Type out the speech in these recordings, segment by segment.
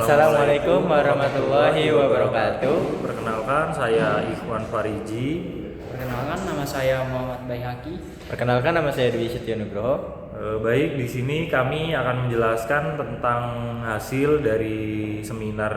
Assalamualaikum warahmatullahi wabarakatuh. Perkenalkan, saya Ikhwan Fariji. Perkenalkan, nama saya Muhammad Baihaqi. Perkenalkan, nama saya Dwi Setyo Nugroho. Baik, di sini kami akan menjelaskan tentang hasil dari seminar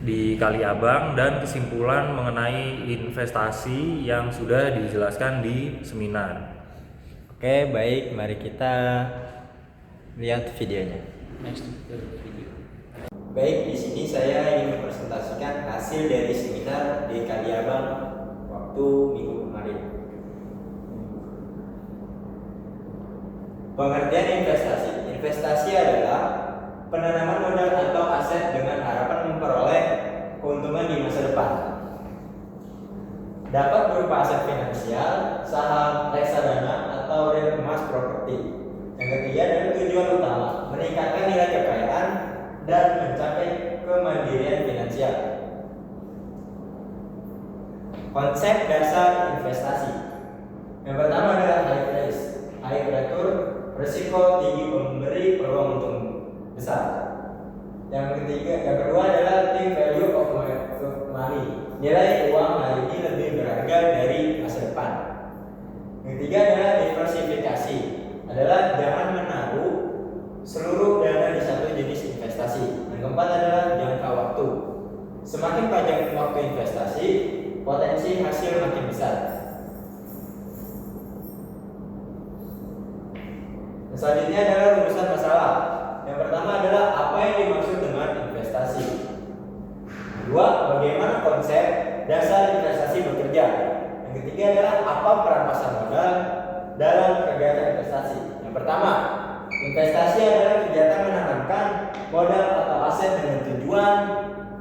di Kaliabang dan kesimpulan mengenai investasi yang sudah dijelaskan di seminar. Oke, baik, mari kita lihat videonya. Next video. Baik, di sini saya ingin mempresentasikan hasil dari seminar di Kaliabang waktu minggu kemarin. Pengertian investasi. Investasi adalah penanaman modal atau aset dengan harapan memperoleh keuntungan di masa depan. Dapat berupa aset finansial, saham, reksadana, atau real emas properti. Yang ketiga adalah tujuan utama, meningkatkan nilai kekayaan dan mencapai kemandirian finansial. Konsep dasar investasi. Yang pertama adalah high risk, high return, risiko tinggi memberi peluang untung besar. Yang kedua adalah think value of money, nilai uang hari ini lebih berharga dari masa depan. Yang ketiga adalah diversifikasi, adalah jangan menaruh seluruh dana di satu jenis investasi. Yang keempat adalah jangka waktu. Semakin panjang waktu investasi, potensi hasil makin besar. Selanjutnya adalah rumusan masalah. Yang pertama adalah apa yang dimaksud dengan investasi. Dua, bagaimana konsep dasar investasi bekerja. Yang ketiga adalah apa peran pasar modal dalam kegiatan investasi. Yang pertama, investasi adalah kegiatan menanamkan modal atau aset dengan tujuan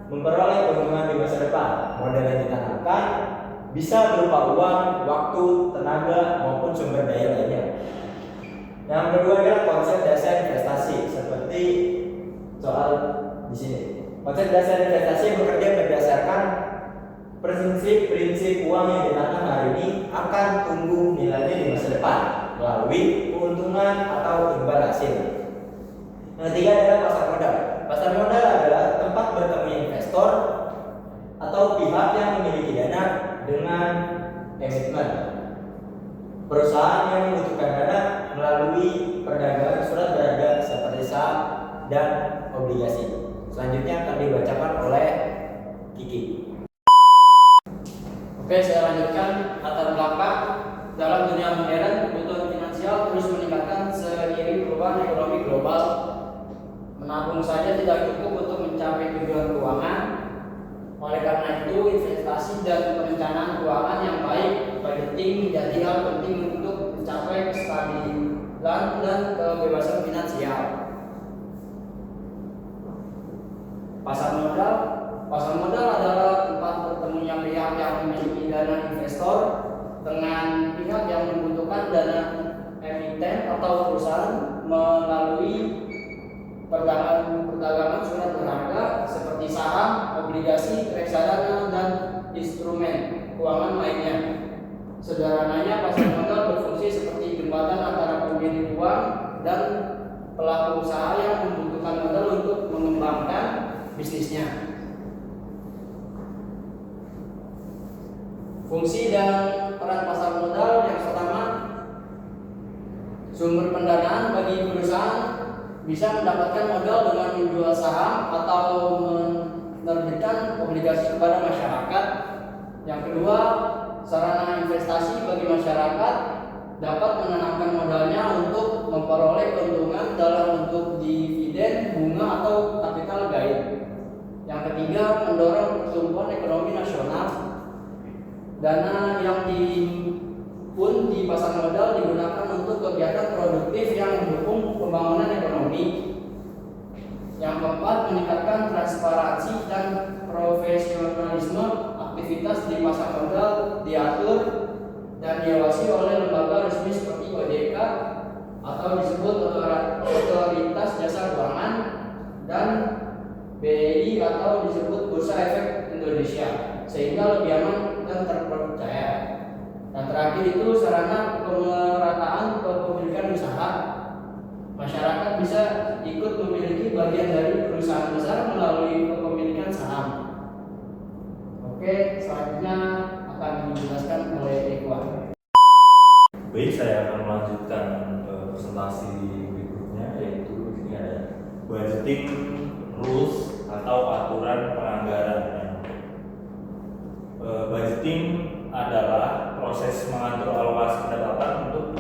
memperoleh keuntungan di masa depan. Modal yang ditanamkan bisa berupa uang, waktu, tenaga, maupun sumber daya lainnya. Yang kedua adalah konsep dasar investasi, seperti soal di sini. Konsep dasar investasi bekerja berdasarkan prinsip uang yang ditanam hari ini akan tumbuh nilainya di masa depan melalui keuntungan atau imbal hasil. Yang ketiga adalah pasar modal. Pasar modal adalah tempat bertemunya investor atau pihak yang memiliki dana dengan komitmen. Perusahaan yang membutuhkan dana melalui perdagangan surat berharga seperti saham dan obligasi. Selanjutnya akan dibacakan oleh Kiki. Oke, saya lanjutkan latar belakang. Dalam dunia modern, kebutuhan finansial terus meningkatkan seiring perubahan ekonomi global. Menabung saja tidak cukup untuk mencapai tujuan keuangan. Oleh karena itu, investasi dan perencanaan keuangan yang baik, budgeting menjadi hal penting untuk mencapai kestabilan dan kebebasan finansial. Pasar modal adalah tempat bertemunya pihak yang memiliki dana investor dengan pihak yang membutuhkan dana emiten atau perusahaan melalui perdagangan surat berharga seperti saham, obligasi, reksadana, dan instrumen keuangan lainnya. Sederhananya, pasar modal berfungsi seperti jembatan antara pemilik uang dan pelaku usaha yang membutuhkan modal untuk mengembangkan bisnisnya. Fungsi dan peran pasar modal yang pertama, sumber pendanaan bagi perusahaan bisa mendapatkan modal dengan menjual saham atau menerbitkan obligasi kepada masyarakat. Yang kedua, sarana investasi bagi masyarakat dapat menanamkan modalnya untuk memperoleh keuntungan dalam bentuk dividen, bunga, atau kapital gain. Yang ketiga, mendorong pertumbuhan ekonomi nasional. Dana yang dihimpun di pasar modal digunakan untuk kegiatan produktif yang mendukung pembangunan ekonomi. Yang keempat, meningkatkan transparansi dan profesionalisme. Aktivitas di pasar modal diatur dan diawasi oleh lembaga resmi seperti OJK atau disebut Otoritas Jasa Keuangan dan BEI atau disebut Bursa Efek Indonesia, sehingga lebih aman dan terpercaya. Dan terakhir itu sarana pemerataan kepemilikan usaha. Masyarakat bisa ikut memiliki bagian dari perusahaan Baik, saya akan melanjutkan presentasi berikutnya, yaitu di sini ada budgeting rules atau aturan penganggaran. Budgeting adalah proses mengatur alokasi pendapatan untuk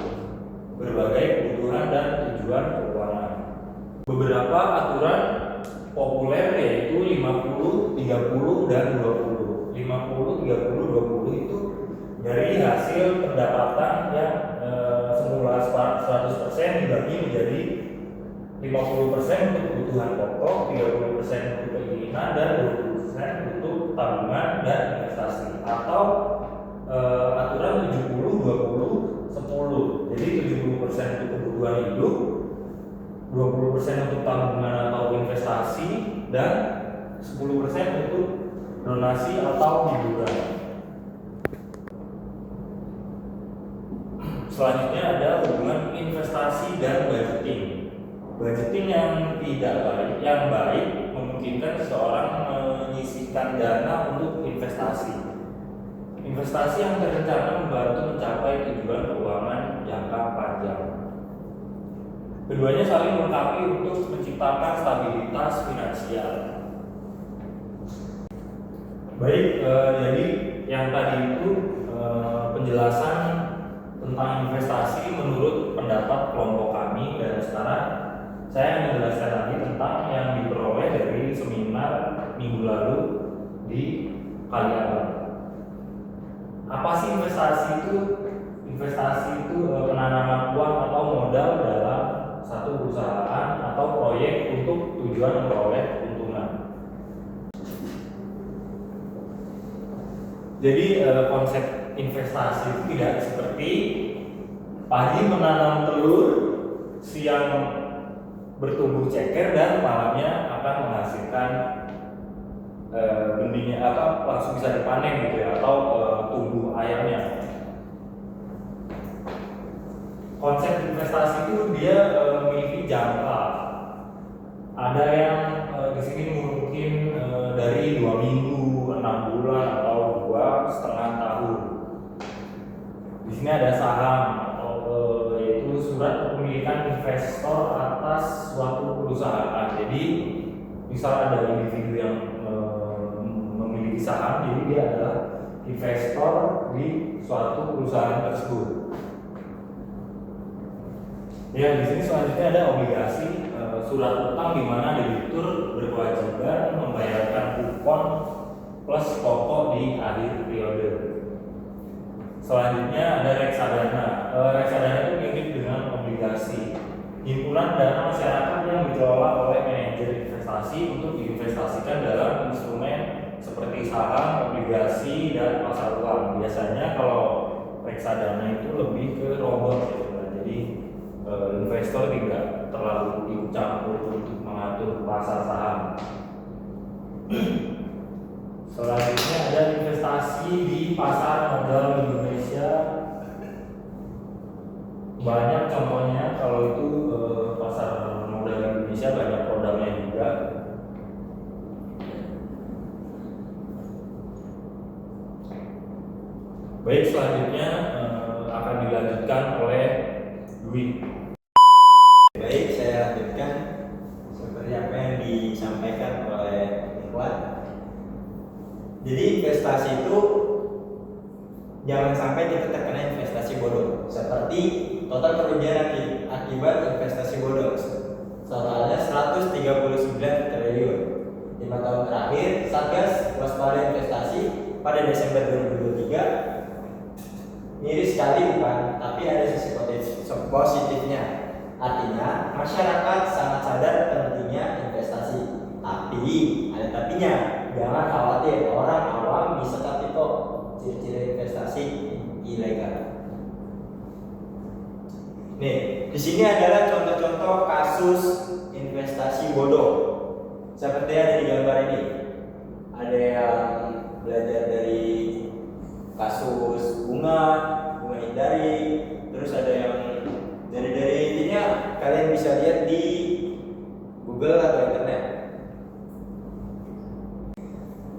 berbagai kebutuhan dan tujuan keuangan. Beberapa aturan populer yaitu 50, 30, dan 20. 50, 30, 20 itu dari hasil pendapatan yang semula 100% dibagi menjadi 50% untuk kebutuhan pokok, 30% untuk keinginan, dan 20% untuk tabungan dan investasi. Atau aturan 70, 20, 10. Jadi 70% untuk kebutuhan hidup, 20% untuk tabungan atau investasi, dan 10% untuk donasi atau hiburan. Selanjutnya ada hubungan investasi dan budgeting. Budgeting yang tidak baik, yang baik memungkinkan seseorang menyisihkan dana untuk investasi. Investasi yang terencana membantu mencapai tujuan keuangan jangka panjang. Keduanya saling melengkapi untuk menciptakan stabilitas finansial. Baik, jadi yang tadi itu penjelasan tentang investasi menurut pendapat kelompok kami, dan sekarang saya menjelaskan lagi tentang yang diperoleh dari seminar minggu lalu di Kaliabang. Apa sih investasi itu? Investasi itu penanaman uang atau modal dalam satu perusahaan atau proyek untuk tujuan memperoleh keuntungan. Jadi konsep investasi itu tidak seperti pagi menanam telur, siang bertumbuh ceker, dan malamnya akan menghasilkan benihnya langsung bisa dipanen gitu ya, atau tumbuh ayamnya. Konsep investasi itu dia memiliki jangka. Ada yang di sini mungkin dari 2 minggu, 6 bulan, atau 2,5 tahun. Di sini ada saham atau yaitu surat kepemilikan investor atas suatu perusahaan. Jadi misal ada individu yang memiliki saham, jadi dia adalah investor di suatu perusahaan tersebut. Ya, di sini selanjutnya ada obligasi, surat utang di mana debitur berkewajiban membayarkan kupon plus pokok di akhir periode. Selanjutnya ada reksadana. Reksadana itu mirip dengan obligasi, himpunan dana masyarakat yang dikelola oleh manajer investasi untuk diinvestasikan dalam instrumen seperti saham, obligasi, dan pasar uang. Biasanya kalau reksadana itu lebih ke robot gitu. Jadi investor tidak terlalu ikut campur untuk mengatur pasar saham. Selanjutnya ada investasi di pasar modal Indonesia. Banyak contohnya, kalau itu pasar modal Indonesia banyak produknya juga. Baik, selanjutnya akan dilanjutkan oleh Dwi. Baik, saya lanjutkan seperti apa yang disampaikan oleh Ikhwan. Jadi investasi itu jangan sampai kita terkena investasi bodoh, seperti total kerugian akibat investasi bodoh totalnya 139 triliun. 5 tahun terakhir, Satgas Waspada Investasi pada Desember 2023 miris sekali bukan, tapi ada sisi positifnya. Artinya masyarakat sangat sadar pentingnya investasi. Tapi ada tapinya, jangan khawatir, orang awam bisa tapi kok ciri-ciri investasi ilegal. Nih, di sini adalah contoh-contoh kasus investasi bodoh. Seperti ada di gambar ini. Ada yang belajar dari kasus bunga hindari, terus ada yang dari intinya kalian bisa lihat di Google atau internet.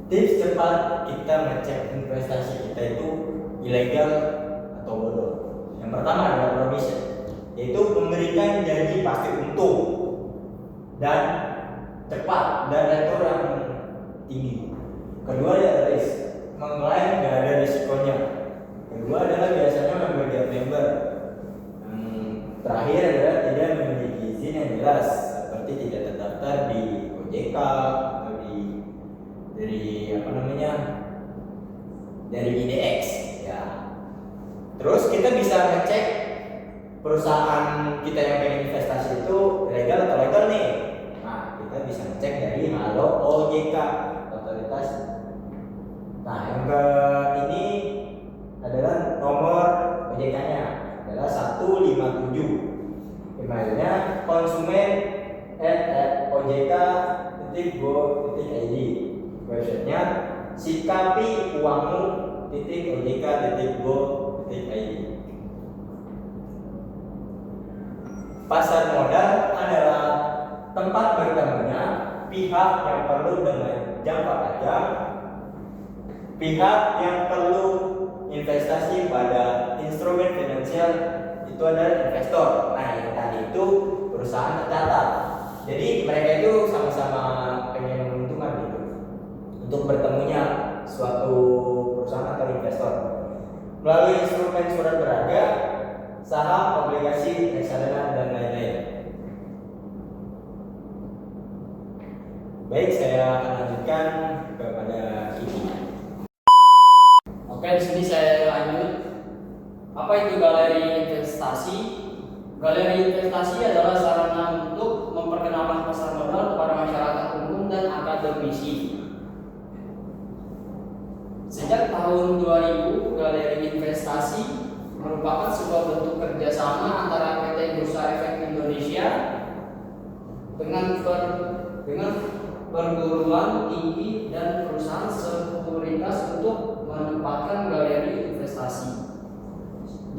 Tips cepat kita ngecek investasi kita itu ilegal atau bodoh. Yang Yang pertama adalah promission, yaitu memberikan janji pasti untung dan cepat dan retur yang tinggi. Kedua adalah risk, mengklaim tidak ada risikonya. Kedua adalah biasanya member. Yang terakhir adalah tidak memiliki izin yang jelas, seperti tidak terdaftar di OJK atau dari IDX ya. Terus kita bisa ngecek perusahaan kita yang pengen investasi itu legal atau legal nih. Nah, kita bisa ngecek dari Halo OJK, otoritas. Nah, yang ke ini adalah nomor OJK-nya adalah 157. Emailnya konsumen@ojk.go.id. Websitenya sikapiuangmu.ojk.go.id. Pasar modal adalah tempat bertemunya pihak yang perlu dengan jangka panjang, pihak yang perlu investasi pada instrumen finansial, itu adalah investor. Nah, yang tadi itu perusahaan tercatat. Jadi mereka itu sama-sama pengen menguntungkan gitu untuk bertemunya suatu perusahaan atau investor melalui instrumen surat berharga, saham, obligasi, reksadana, dan lain-lain. Baik, saya akan lanjutkan kepada ini. Oke, di sini saya lanjut. Apa itu galeri investasi? Galeri investasi adalah sarana untuk memperkenalkan pasar modal kepada masyarakat umum dan akademisi. Sejak tahun 2000, galeri investasi merupakan sebuah bentuk kerjasama antara PT Bursa Efek Indonesia dengan perguruan tinggi dan perusahaan sekuritas untuk menempatkan galeri investasi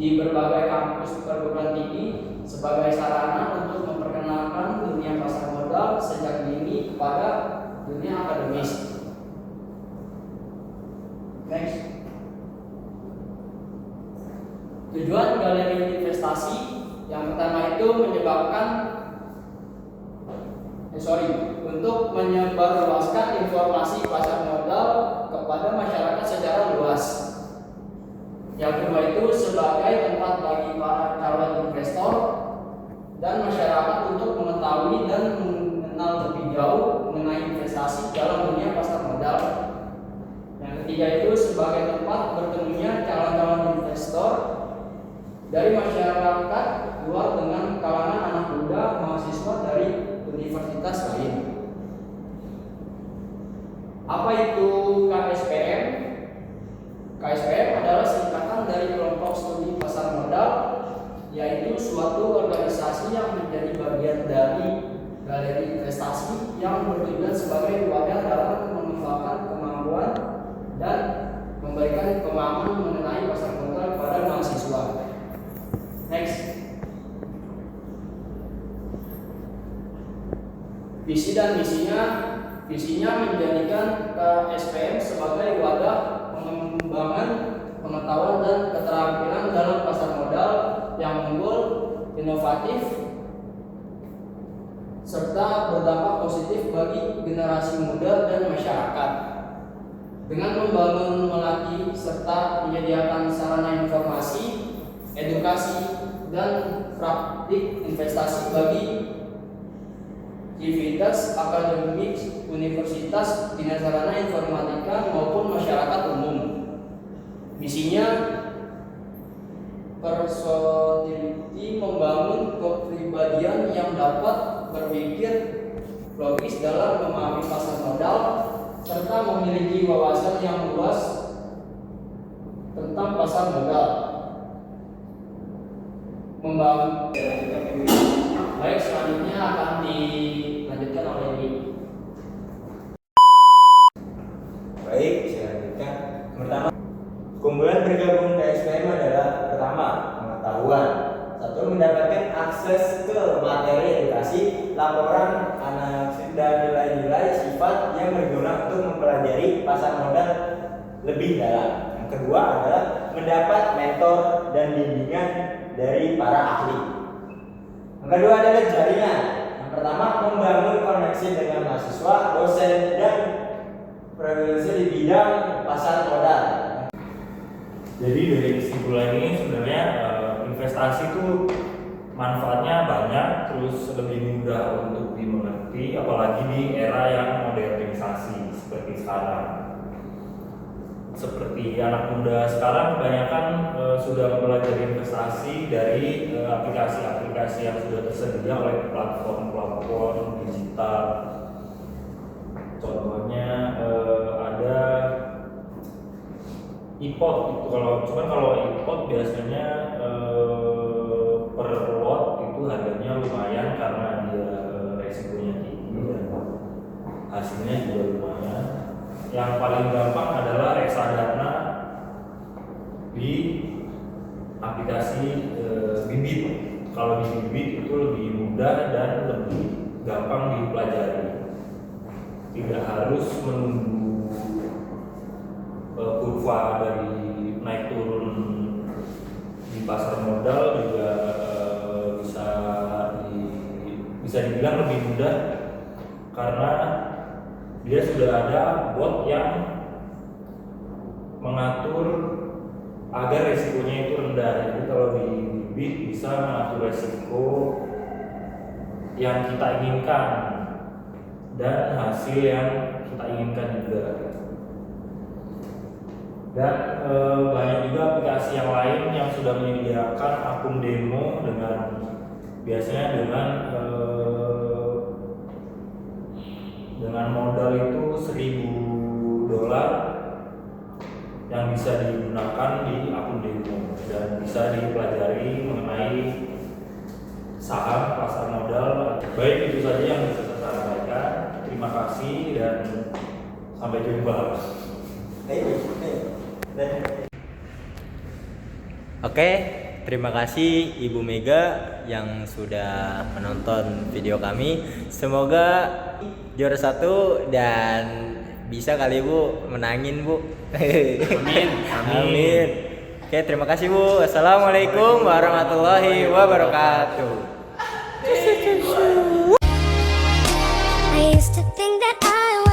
di berbagai kampus perguruan tinggi sebagai sarana untuk memperkenalkan dunia pasar modal sejak dini kepada dunia akademis. Next. Tujuan galeri investasi yang pertama itu untuk menyebarluaskan informasi pasar modal kepada masyarakat secara luas. Yang kedua itu sebagai tempat bagi para calon investor dan masyarakat untuk mengetahui dan mengenal lebih jauh mengenai investasi dalam dunia pasar modal. Yang ketiga itu sebagai tempat bertemunya calon-calon investor dari masyarakat luar dengan kalangan anak muda mahasiswa dari universitas lain. Apa itu KSPM? KSPM adalah singkatan dari kelompok studi pasar modal, yaitu suatu organisasi yang menjadi bagian dari galeri investasi yang bertujuan sebagai wadah dalam mengembangkan kemampuan dan memberikan pemahaman mengenai pasar modal kepada mahasiswa. Next. Visi dan misinya menjadikan KSPM sebagai wadah pengembangan pengetahuan dan keterampilan dalam pasar modal yang unggul, inovatif, serta berdampak positif bagi generasi muda dan masyarakat. Dengan membangun, melatih, serta menyediakan sarana informasi, edukasi, dan praktik investasi bagi aktivitas akademik, universitas, dinas sarana informatika maupun masyarakat umum. Misinya personality, membangun kepribadian yang dapat berpikir logis dalam memahami pasar modal serta memiliki wawasan yang luas tentang pasar modal. Membangun. Baik, selanjutnya akan dilanjutkan oleh ini. Baik, saya lanjutkan. Pertama, keunggulan bergabung ke SPM adalah pertama, pengetahuan. Satu, mendapatkan akses ke materi edukasi, laporan, analisis, dan nilai-nilai sifat yang berguna untuk mempelajari pasar modal lebih dalam. Yang kedua adalah mendapat mentor dan dan bimbingan dari para ahli. Yang kedua adalah jaringan. Yang pertama, membangun koneksi dengan mahasiswa, dosen, dan preferensi di bidang pasar modal. Jadi dari kesimpulan ini sebenarnya investasi itu manfaatnya banyak, terus lebih mudah untuk dimengerti, apalagi di era yang modernisasi seperti sekarang. Seperti anak muda sekarang kebanyakan sudah mempelajari investasi dari aplikasi-aplikasi yang sudah tersedia oleh platform-platform digital. Contohnya ada iPod itu, kalau iPod biasanya per lot itu harganya lumayan karena dia resikonya tinggi dan hasilnya juga lumayan. Yang paling gampang adalah reksadana di aplikasi Bibit. Kalau di Bibit itu lebih mudah dan lebih gampang dipelajari. Tidak harus menunggu kurva dari naik turun di pasar modal, juga bisa dibilang lebih mudah karena dia sudah ada bot yang mengatur agar resikonya itu rendah. Jadi kalau di Bibit bisa mengatur resiko yang kita inginkan dan hasil yang kita inginkan juga. Dan banyak juga aplikasi yang lain yang sudah menyediakan akun demo biasanya dengan modal itu $1.000 yang bisa digunakan di akun demo dan bisa dipelajari mengenai saham pasar modal. Baik, itu saja yang bisa saya sampaikan. Terima kasih dan sampai jumpa. Oke, terima kasih Ibu Mega yang sudah menonton video kami. Semoga juara 1 dan bisa kali Bu menangin Bu. Amin. Amin. Oke, terima kasih Bu. Assalamualaikum warahmatullahi wabarakatuh. I used to think that I